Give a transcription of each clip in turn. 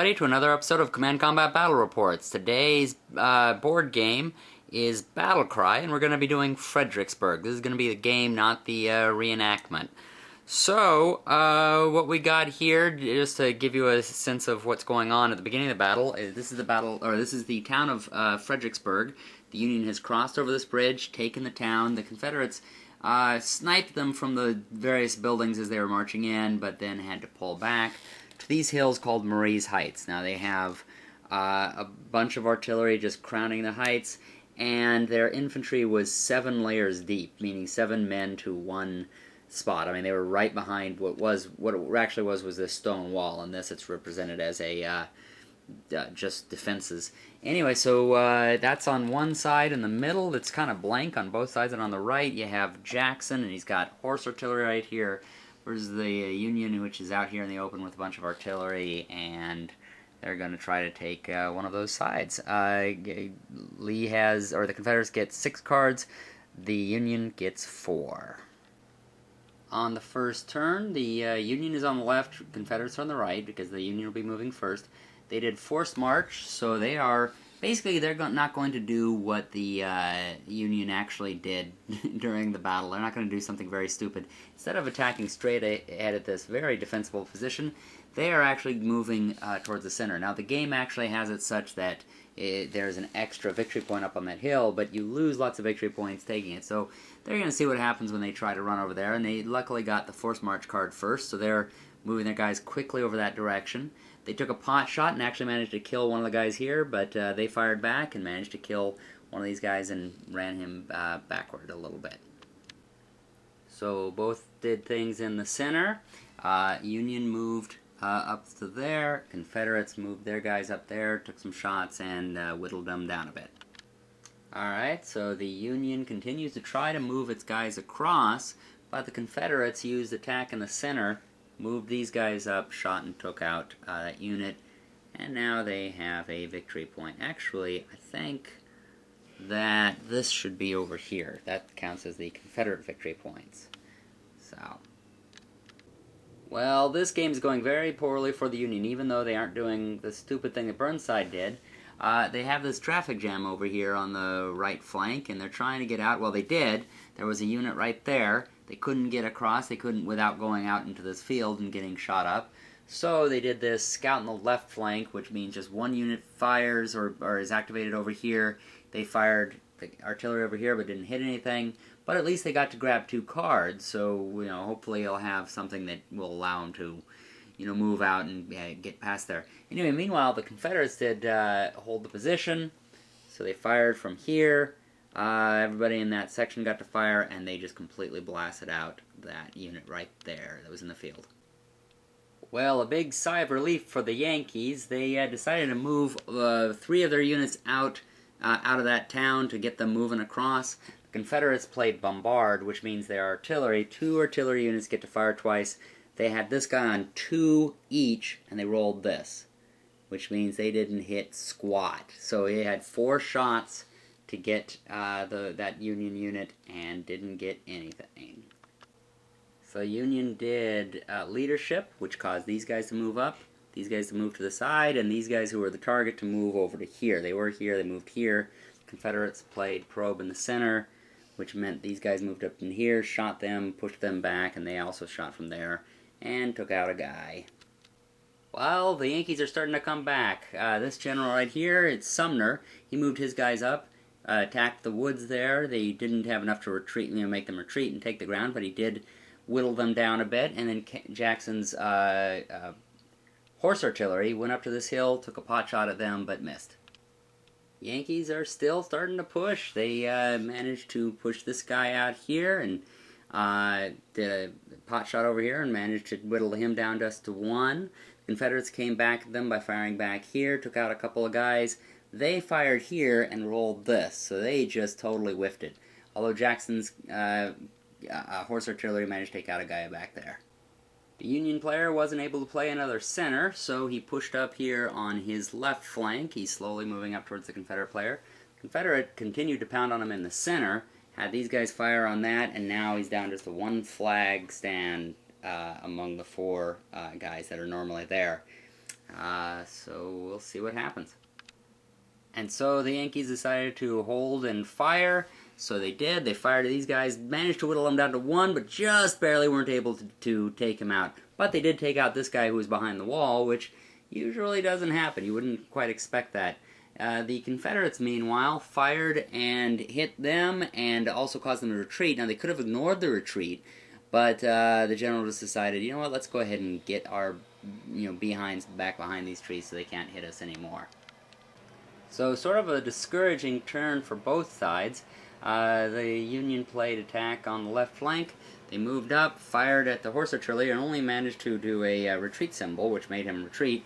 everybody, to another episode of Command Combat Battle Reports. Today's board game is Battle Cry, and we're going to be doing Fredericksburg. This is going to be the game, not the reenactment. So, what we got here, just to give you a sense of what's going on at the beginning of the battle, this is the town of Fredericksburg. The Union has crossed over this bridge, taken the town. The Confederates sniped them from the various buildings as they were marching in, but then had to pull back to these hills called Marie's Heights. Now they have a bunch of artillery just crowning the heights, and their infantry was 7 layers deep, meaning 7 men to one spot. I mean, they were right behind what it actually was this stone wall, and this it's represented as a just defenses. Anyway, so that's on one side. In the middle, it's kind of blank on both sides, and on the right you have Jackson, and he's got horse artillery right here. Versus the Union, which is out here in the open with a bunch of artillery, and they're going to try to take one of those sides. The Confederates get 6 cards, the Union gets 4. On the first turn, the Union is on the left, Confederates are on the right, because the Union will be moving first. They did forced march, so they are basically, they're not going to do what the Union actually did during the battle. They're not going to do something very stupid. Instead of attacking straight ahead at this very defensible position, they are actually moving towards the center. Now, the game actually has it such that there's an extra victory point up on that hill, but you lose lots of victory points taking it. So they're going to see what happens when they try to run over there, and they luckily got the forced march card first, so they're moving their guys quickly over that direction. They took a pot shot and actually managed to kill one of the guys here, but they fired back and managed to kill one of these guys and ran him backward a little bit. So both did things in the center. Union moved up to there. Confederates moved their guys up there, took some shots, and whittled them down a bit. Alright, so the Union continues to try to move its guys across, but the Confederates used attack in the center, moved these guys up, shot and took out that unit, and now they have a victory point. Actually, I think that this should be over here. That counts as the Confederate victory points. So, well, this game is going very poorly for the Union, even though they aren't doing the stupid thing that Burnside did. They have this traffic jam over here on the right flank, and they're trying to get out. Well, they did. There was a unit right there. They couldn't get across. They couldn't without going out into this field and getting shot up. So they did this scout in the left flank, which means just one unit fires or is activated over here. They fired the artillery over here but didn't hit anything. But at least they got to grab 2 cards, so hopefully they'll have something that will allow them to move out and get past there. Anyway, meanwhile, the Confederates did hold the position, so they fired from here. Everybody in that section got to fire, and they just completely blasted out that unit right there that was in the field. Well, a big sigh of relief for the Yankees. They decided to move 3 of their units out of that town to get them moving across. The Confederates played bombard, which means their artillery, 2 artillery units get to fire twice. They had this guy on 2 each, and they rolled this, which means they didn't hit squat. So they had 4 shots to get that Union unit and didn't get anything. So Union did leadership, which caused these guys to move up, these guys to move to the side, and these guys who were the target to move over to here. They were here, they moved here. Confederates played probe in the center, which meant these guys moved up in here, shot them, pushed them back, and they also shot from there and took out a guy. Well, the Yankees are starting to come back. This general right here, it's Sumner. He moved his guys up, attacked the woods there. They didn't have enough to retreat, make them retreat and take the ground, but he did whittle them down a bit. And then Jackson's horse artillery went up to this hill, took a pot shot at them, but missed. Yankees are still starting to push. They managed to push this guy out here and did a pot shot over here and managed to whittle him down just to 1. Confederates came back at them by firing back here, took out a couple of guys. They fired here and rolled this, so they just totally whiffed it. Although Jackson's horse artillery managed to take out a guy back there. The Union player wasn't able to play another center, so he pushed up here on his left flank. He's slowly moving up towards the Confederate player. Confederate continued to pound on him in the center, had these guys fire on that, and now he's down just to 1 flag stand among the 4 guys that are normally there. So we'll see what happens. And so the Yankees decided to hold and fire. So they did. They fired these guys, managed to whittle them down to one, but just barely weren't able to take him out. But they did take out this guy who was behind the wall, which usually doesn't happen. You wouldn't quite expect that. The Confederates, meanwhile, fired and hit them and also caused them to retreat. Now, they could have ignored the retreat, but the general just decided, you know what, let's go ahead and get our behinds back behind these trees so they can't hit us anymore. So, sort of a discouraging turn for both sides. The Union played attack on the left flank. They moved up, fired at the horse artillery, and only managed to do a retreat symbol, which made him retreat.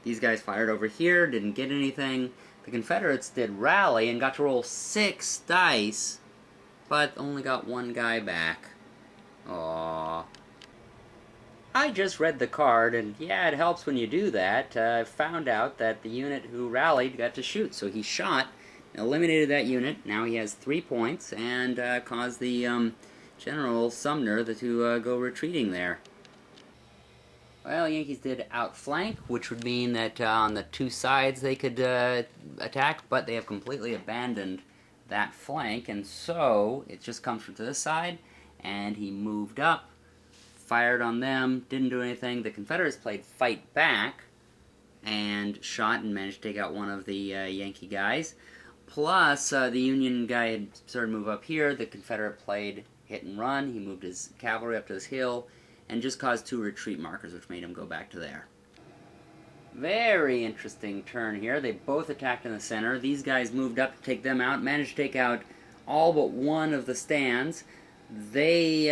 These guys fired over here, didn't get anything. The Confederates did rally and got to roll 6 dice, but only got 1 guy back. Aww. I just read the card, and yeah, it helps when you do that. I found out that the unit who rallied got to shoot, so he shot, eliminated that unit. Now he has 3 points, and caused the General Sumner to go retreating there. Well, Yankees did outflank, which would mean that on the 2 sides they could attack, but they have completely abandoned that flank, and so it just comes from to this side, and he moved up, fired on them, didn't do anything. The Confederates played fight back, and shot and managed to take out one of the Yankee guys. Plus, the Union guy had started to move up here. The Confederate played hit and run. He moved his cavalry up to this hill, and just caused 2 retreat markers, which made him go back to there. Very interesting turn here. They both attacked in the center. These guys moved up to take them out, managed to take out all but one of the stands. They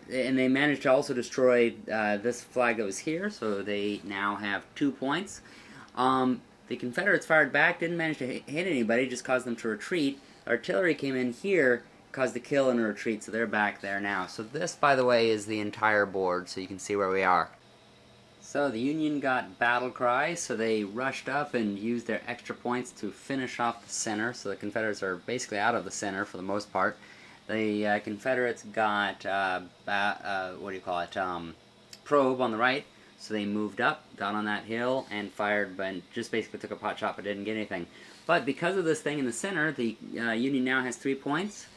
managed to also destroy this flag that was here, so they now have 2 points. The Confederates fired back, didn't manage to hit anybody, just caused them to retreat. Artillery came in here, caused a kill and a retreat, so they're back there now. So this, by the way, is the entire board, so you can see where we are. So the Union got battle cry, so they rushed up and used their extra points to finish off the center, so the Confederates are basically out of the center for the most part. The Confederates got, probe on the right, so they moved up, got on that hill, and fired, but just basically took a pot shot but didn't get anything. But because of this thing in the center, the Union now has 3 points.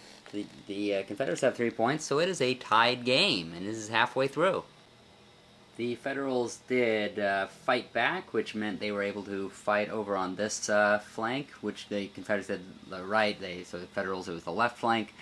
The Confederates have 3 points, so it is a tied game, and this is halfway through. The Federals did fight back, which meant they were able to fight over on this flank, which the Confederates did the right, so the Federals, it was the left flank.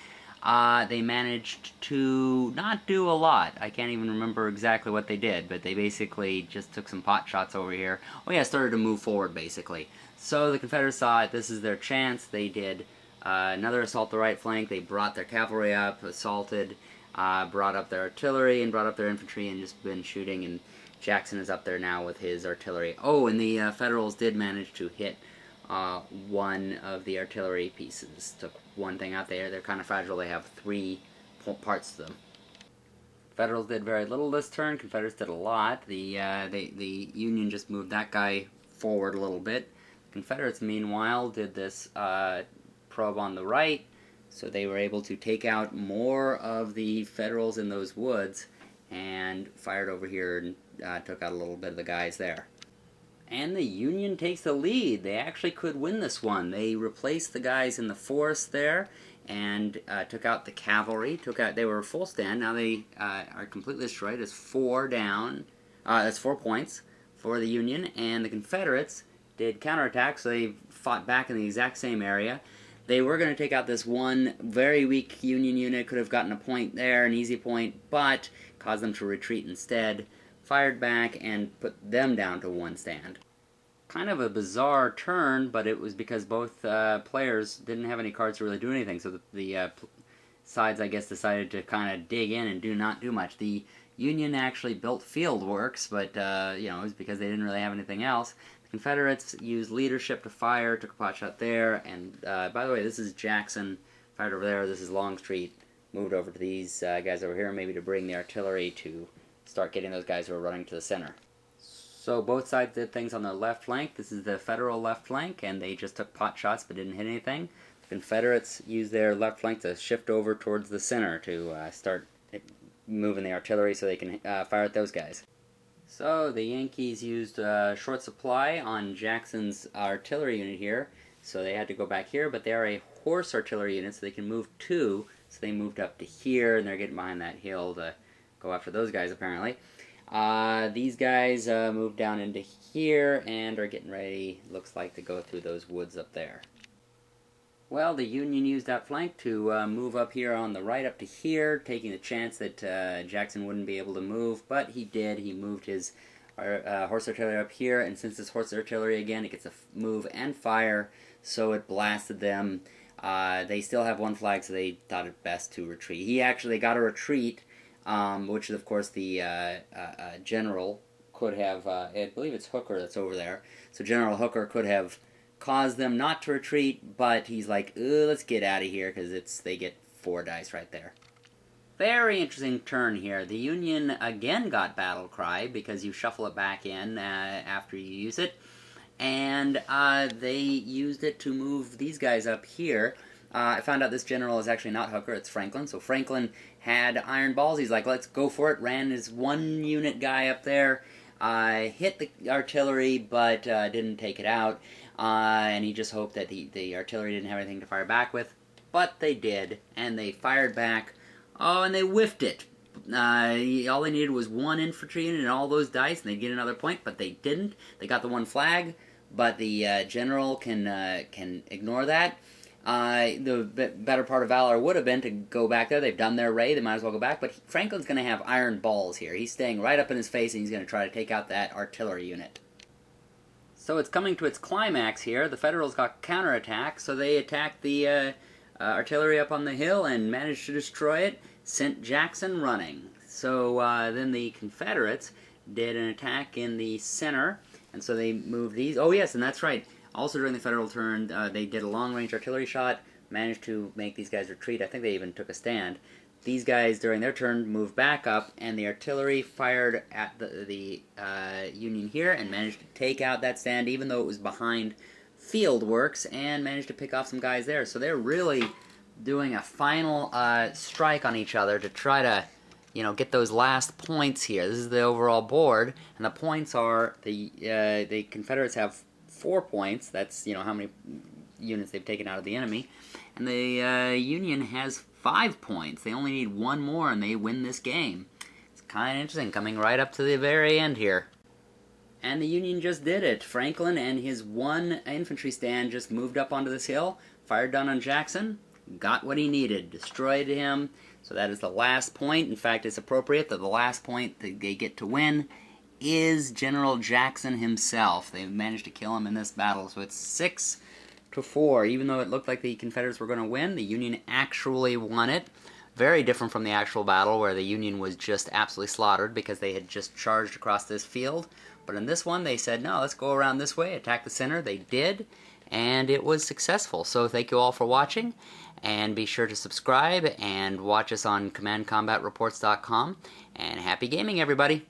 They managed to not do a lot. I can't even remember exactly what they did, but they basically just took some pot shots over here. Oh yeah, started to move forward, basically. So the Confederates saw it, this is their chance. They did another assault the right flank. They brought their cavalry up, assaulted, brought up their artillery, and brought up their infantry, and just been shooting, and Jackson is up there now with his artillery. Oh, and the Federals did manage to hit one of the artillery pieces. Took one thing out there. They're kind of fragile. They have 3 parts to them. Federals did very little this turn. Confederates did a lot. The Union just moved that guy forward a little bit. Confederates, meanwhile, did this probe on the right, so they were able to take out more of the Federals in those woods, and fired over here and took out a little bit of the guys there. And the Union takes the lead. They actually could win this one. They replaced the guys in the forest there, and took out the cavalry. They were full stand. Now they are completely destroyed. It's 4 down. That's 4 points for the Union. And the Confederates did counterattack, so they fought back in the exact same area. They were going to take out this one very weak Union unit. Could have gotten a point there, an easy point, but caused them to retreat instead. Fired back and put them down to 1 stand. Kind of a bizarre turn, but it was because both players didn't have any cards to really do anything, so the sides, I guess, decided to kind of dig in and not do much. The Union actually built field works, but it was because they didn't really have anything else. The Confederates used leadership to fire, took a pot shot there, and by the way, this is Jackson, fired over there. This is Longstreet, moved over to these guys over here, maybe to bring the artillery to start getting those guys who are running to the center. So both sides did things on the left flank. This is the Federal left flank, and they just took pot shots but didn't hit anything. The Confederates used their left flank to shift over towards the center to start moving the artillery so they can fire at those guys. So the Yankees used a short supply on Jackson's artillery unit here, so they had to go back here, but they are a horse artillery unit, so they can move two, so they moved up to here, and they're getting behind that hill to go after those guys, apparently. These guys moved down into here, and are getting ready, looks like, to go through those woods up there. Well, the Union used that flank to move up here on the right up to here, taking the chance that Jackson wouldn't be able to move, but he did. He moved his horse artillery up here, and since it's horse artillery again, it gets to move and fire, so it blasted them. They still have one flag, so they thought it best to retreat. He actually got a retreat, which of course the general could have, I believe it's Hooker that's over there, so General Hooker could have caused them not to retreat, but he's like, let's get out of here, because they get 4 dice right there. Very interesting turn here. The Union again got Battle Cry, because you shuffle it back in after you use it, and they used it to move these guys up here. I found out this general is actually not Hooker, it's Franklin, so Franklin had iron balls. He's like, let's go for it, ran his 1 unit guy up there, hit the artillery, but didn't take it out. And he just hoped that the artillery didn't have anything to fire back with, but they did, and they fired back. Oh, and they whiffed it. All they needed was 1 infantry unit and all those dice, and they'd get another point, but they didn't. They got the 1 flag, but the general can ignore that. The better part of valor would have been to go back there. They've done their raid, they might as well go back, but Franklin's going to have iron balls here. He's staying right up in his face, and he's going to try to take out that artillery unit. So it's coming to its climax here. The Federals got counterattack, so they attacked the artillery up on the hill and managed to destroy it, sent Jackson running. So then the Confederates did an attack in the center, and so they moved these. Oh yes, and that's right. Also during the Federal turn, they did a long-range artillery shot, managed to make these guys retreat. I think they even took a stand. These guys, during their turn, moved back up, and the artillery fired at the Union here and managed to take out that stand, even though it was behind field works, and managed to pick off some guys there. So they're really doing a final strike on each other to try to, get those last points here. This is the overall board, and the points are the Confederates have 4 points. That's how many units they've taken out of the enemy, and the Union has 5 points. They only need 1 more and they win this game. It's kind of interesting, coming right up to the very end here. And the Union just did it. Franklin and his 1 infantry stand just moved up onto this hill, fired down on Jackson, got what he needed, destroyed him. So that is the last point. In fact, it's appropriate that the last point that they get to win is General Jackson himself. They managed to kill him in this battle, so it's 6-4. Even though it looked like the Confederates were going to win, the Union actually won it. Very different from the actual battle, where the Union was just absolutely slaughtered because they had just charged across this field. But in this one, they said, no, let's go around this way, attack the center. They did, and it was successful. So thank you all for watching, and be sure to subscribe and watch us on CommandCombatReports.com. And happy gaming, everybody!